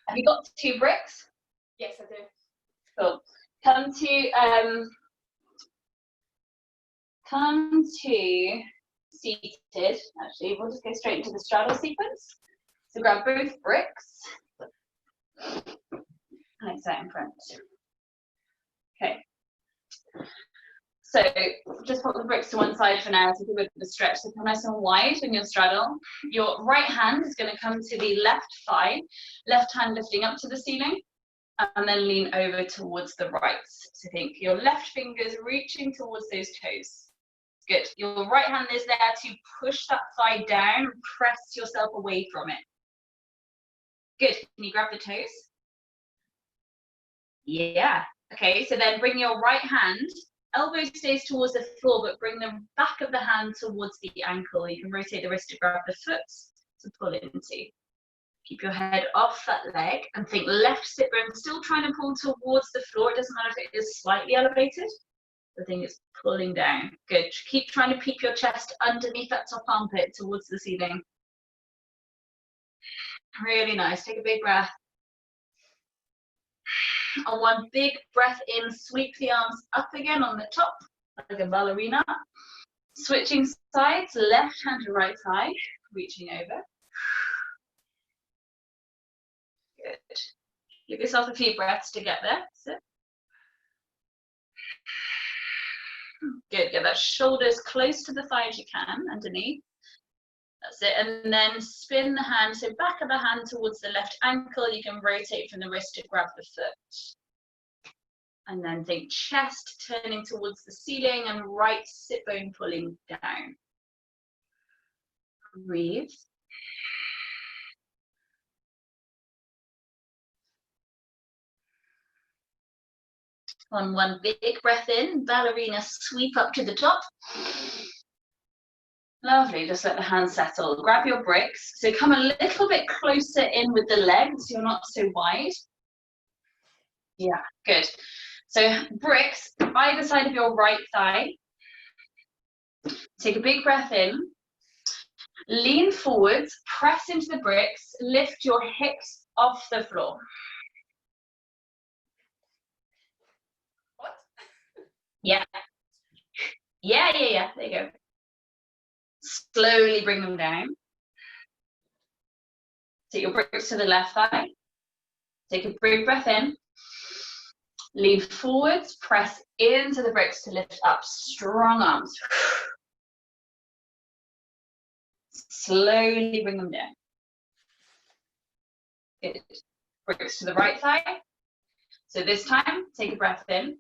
Have you got 2 bricks? Yes, I do. Cool. Come to seated. Actually, we'll just go straight into the straddle sequence. So grab both bricks and it's out in front. Okay. So just put the bricks to one side for now to give it the stretch. So come nice and wide when you'll straddle. Your right hand is going to come to the left thigh, left hand lifting up to the ceiling, and then lean over towards the right. So think your left fingers reaching towards those toes. Good. Your right hand is there to push that thigh down, press yourself away from it. Good. Can you grab the toes? Yeah. Okay, so then bring your right hand, elbow stays towards the floor, but bring the back of the hand towards the ankle. You can rotate the wrist to grab the foot to pull it into. Keep your head off that leg and think left sit bone, still trying to pull towards the floor. It doesn't matter if it is slightly elevated. The thing is pulling down. Good. Keep trying to peep your chest underneath that top armpit towards the ceiling. Really nice. Take a big breath. On one big breath in, sweep the arms up again on the top, like a ballerina. Switching sides, left hand to right thigh, reaching over. Good. Give yourself a few breaths to get there. Sit. Good. Get that shoulders close to the thigh as you can, underneath. That's it. And then spin the hand, so back of the hand towards the left ankle. You can rotate from the wrist to grab the foot. And then think chest turning towards the ceiling and right sit bone pulling down. Breathe. On one big breath in, ballerina sweep up to the top. Lovely, just let the hands settle. Grab your bricks. So come a little bit closer in with the legs, so you're not so wide. Yeah, good. So bricks, either side of your right thigh. Take a big breath in. Lean forwards, press into the bricks, lift your hips off the floor. What? Yeah. Yeah. There you go. Slowly bring them down. Take your bricks to the left thigh. Take a big breath in. Lean forwards, press into the bricks to lift up. Strong arms. Slowly bring them down. Good. Bricks to the right thigh. So this time, take a breath in.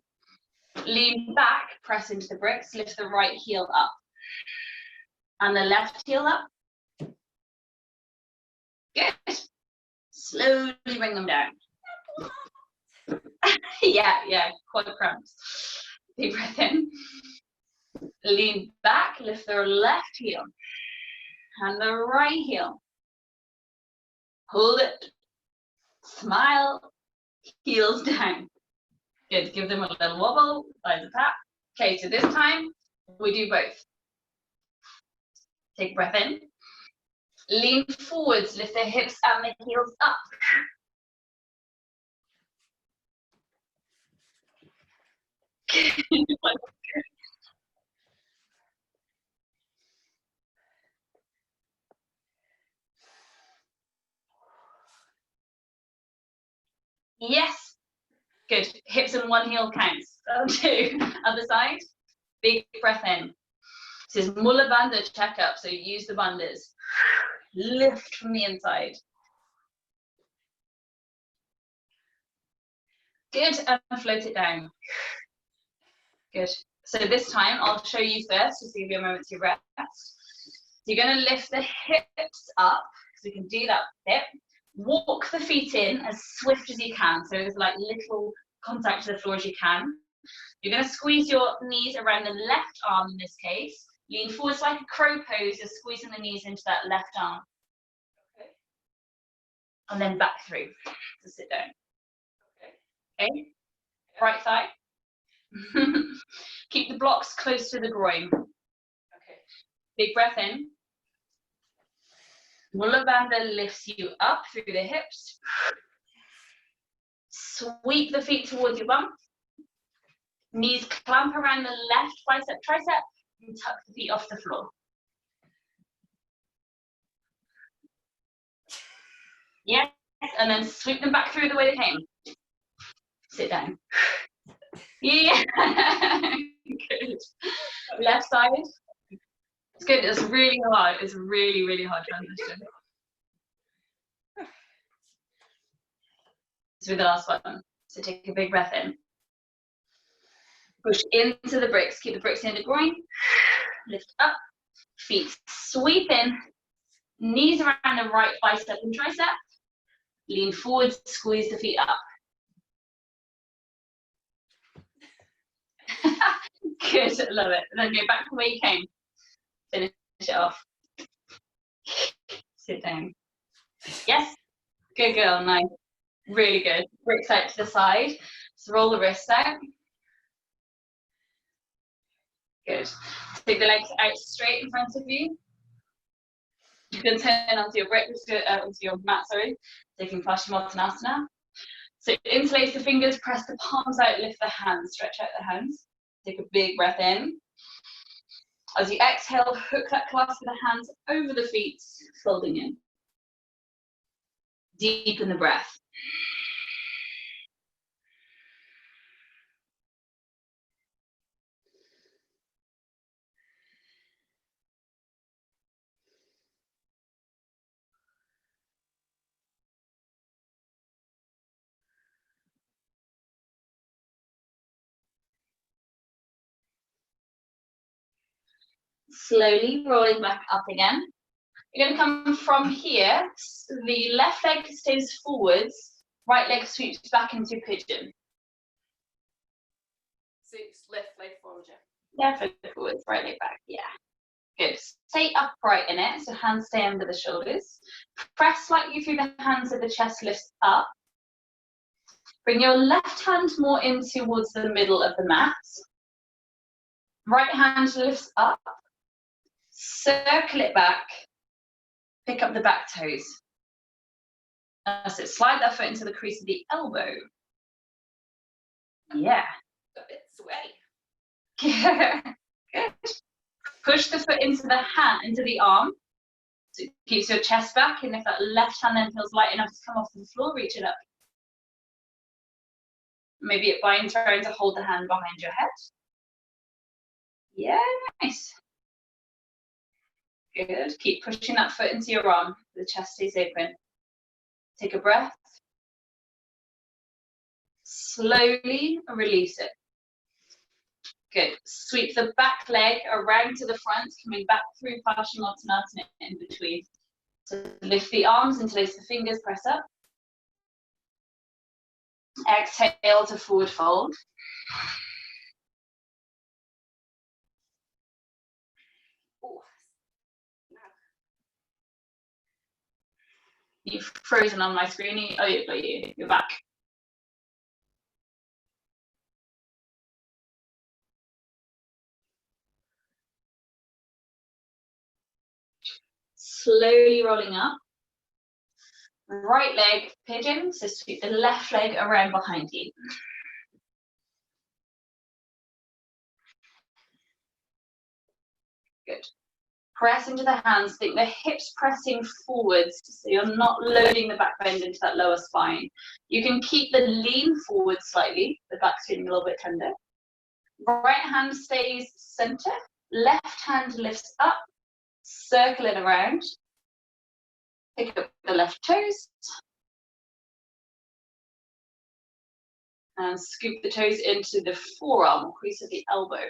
Lean back, press into the bricks, lift the right heel up. And the left heel up. Good. Slowly bring them down. yeah, quad cramps. Big breath in. Lean back, lift the left heel. And the right heel. Hold it. Smile. Heels down. Good. Give them a little wobble. Thighs a tap. Okay, so this time we do both. Take a breath in. Lean forwards, lift the hips and the heels up. Yes. Good. Hips and one heel counts. 2. Other side. Big breath in. This is Mulla Bandha checkup, so use the bandhas. Lift from the inside. Good, and float it down. Good. So this time, I'll show you first, just to give you a moment to rest. You're going to lift the hips up, so we can do that hip. Walk the feet in as swift as you can, so there's like little contact to the floor as you can. You're going to squeeze your knees around the left arm in this case. Lean forwards like a crow pose, you're squeezing the knees into that left arm. Okay. And then back through to sit down. Okay. Okay? Right side. Keep the blocks close to the groin. Okay. Big breath in. Mulla Bandha lifts you up through the hips. Sweep the feet towards your bum. Knees clamp around the left bicep, tricep, and tuck the feet off the floor. Yes, and then sweep them back through the way they came. Sit down. Yeah. Good. Left side. It's good. It's really hard. It's really, really hard transition. Let's do the last one. So take a big breath in. Push into the bricks. Keep the bricks in the groin. Lift up. Feet sweep in. Knees around the right bicep and tricep. Lean forward. Squeeze the feet up. Good. Love it. And then go back to where you came. Finish it off. Sit down. Yes. Good girl. Nice. Really good. Bricks out to the side. So roll the wrists out. Good. Take the legs out straight in front of you. You can turn onto your brick, onto your mat, sorry. Taking Paschimottanasana. So interlace the fingers, press the palms out, lift the hands, stretch out the hands. Take a big breath in. As you exhale, hook that clasp of the hands over the feet, folding in. Deepen the breath. Slowly rolling back up again. You're going to come from here. The left leg stays forwards, right leg sweeps back into pigeon. So it's left leg forward, yeah. Left leg forwards, right leg back, yeah. Good. Stay upright in it, so hands stay under the shoulders. Press slightly through the hands so the chest lifts up. Bring your left hand more in towards the middle of the mat. Right hand lifts up. Circle it back. Pick up the back toes. That's it. Slide that foot into the crease of the elbow. Yeah. A bit sweaty. Good. Push the foot into the hand, into the arm. So it keeps your chest back, and if that left hand then feels light enough to come off the floor, reach it up. Maybe it binds around to hold the hand behind your head. Yeah, nice. Good. Keep pushing that foot into your arm. The chest stays open. Take a breath. Slowly release it. Good. Sweep the back leg around to the front, coming back through Paschimottanasana in between. So lift the arms, interlace the fingers, press up. Exhale to forward fold. You've frozen on my screen. Oh, you're back. Slowly rolling up. Right leg pigeon, so sweep the left leg around behind you. Good. Press into the hands, think the hips pressing forwards, so you're not loading the back bend into that lower spine. You can keep the lean forward slightly, the back's feeling a little bit tender. Right hand stays center, left hand lifts up, circling around. Pick up the left toes. And scoop the toes into the forearm, or crease of the elbow.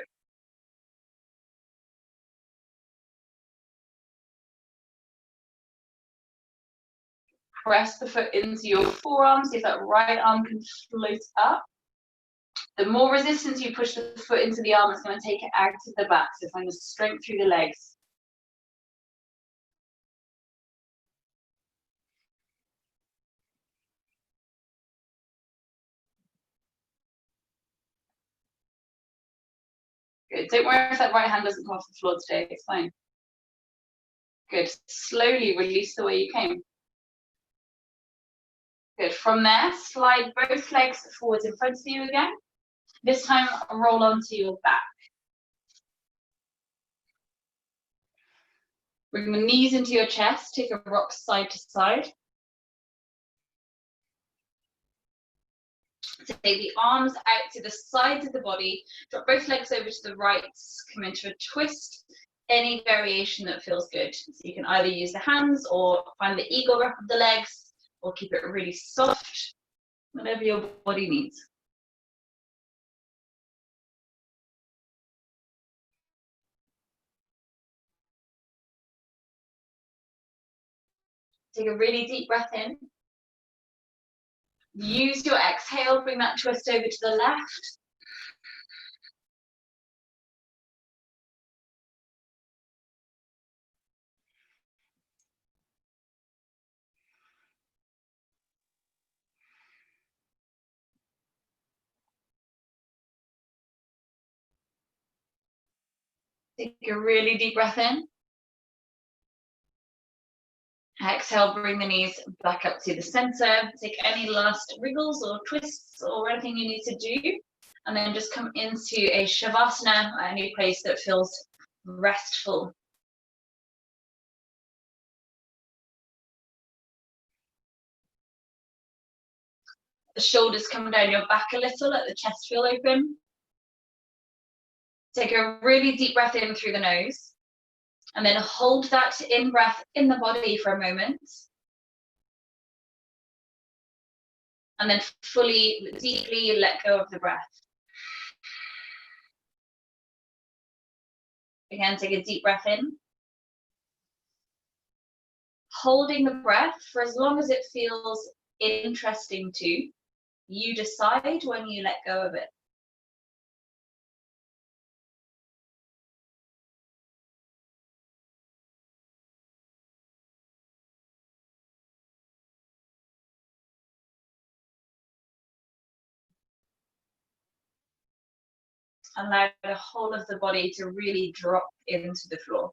Press the foot into your forearm, see if that right arm can float up. The more resistance you push the foot into the arm, it's going to take it out to the back, so find the strength through the legs. Good, don't worry if that right hand doesn't come off the floor today, it's fine. Good, slowly release the way you came. Good, from there, slide both legs forwards in front of you again. This time, roll onto your back. Bring the knees into your chest, take a rock side to side. Take the arms out to the sides of the body, drop both legs over to the right, come into a twist, any variation that feels good. So you can either use the hands or find the eagle wrap of the legs, or keep it really soft, whatever your body needs. Take a really deep breath in. Use your exhale, bring that twist over to the left. Take a really deep breath in. Exhale, bring the knees back up to the center. Take any last wriggles or twists or anything you need to do. And then just come into a Shavasana, any place that feels restful. The shoulders come down your back a little, let the chest feel open. Take a really deep breath in through the nose. And then hold that in-breath in the body for a moment. And then fully, deeply let go of the breath. Again, take a deep breath in. Holding the breath for as long as it feels interesting to. You decide when you let go of it. Allow the whole of the body to really drop into the floor.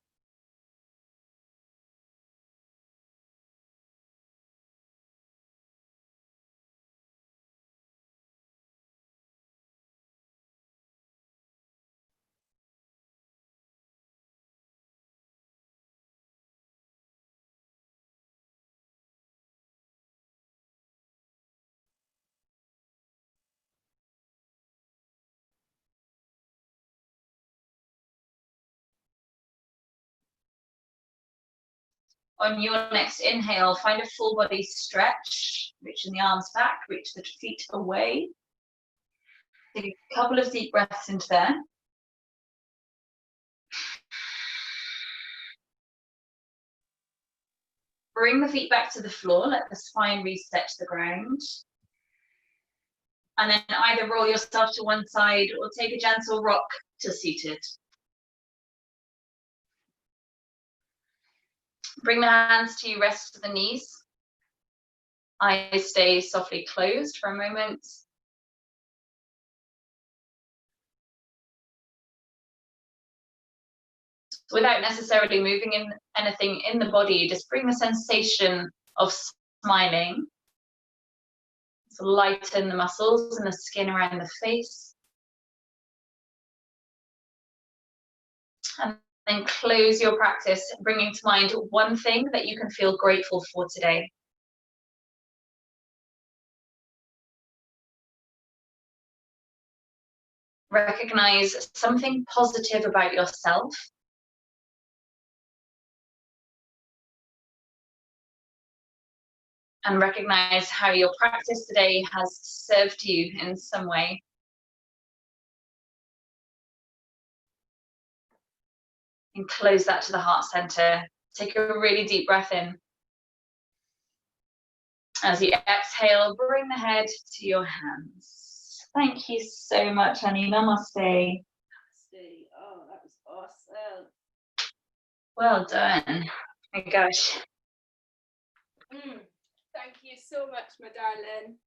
On your next inhale, find a full body stretch, reaching the arms back, reach the feet away. Take a couple of deep breaths into there. Bring the feet back to the floor, let the spine reset to the ground. And then either roll yourself to one side or take a gentle rock to seated. Bring the hands to you, rest to the knees. Eyes stay softly closed for a moment. Without necessarily moving in anything in the body, just bring the sensation of smiling. So lighten the muscles and the skin around the face. And And close your practice, bringing to mind one thing that you can feel grateful for today. Recognize something positive about yourself. And recognize how your practice today has served you in some way. And close that to the heart center. Take a really deep breath in. As you exhale, bring the head to your hands. Thank you so much, honey. Namaste. Namaste. Oh, that was awesome. Well done. Oh my gosh. Thank you so much, my darling.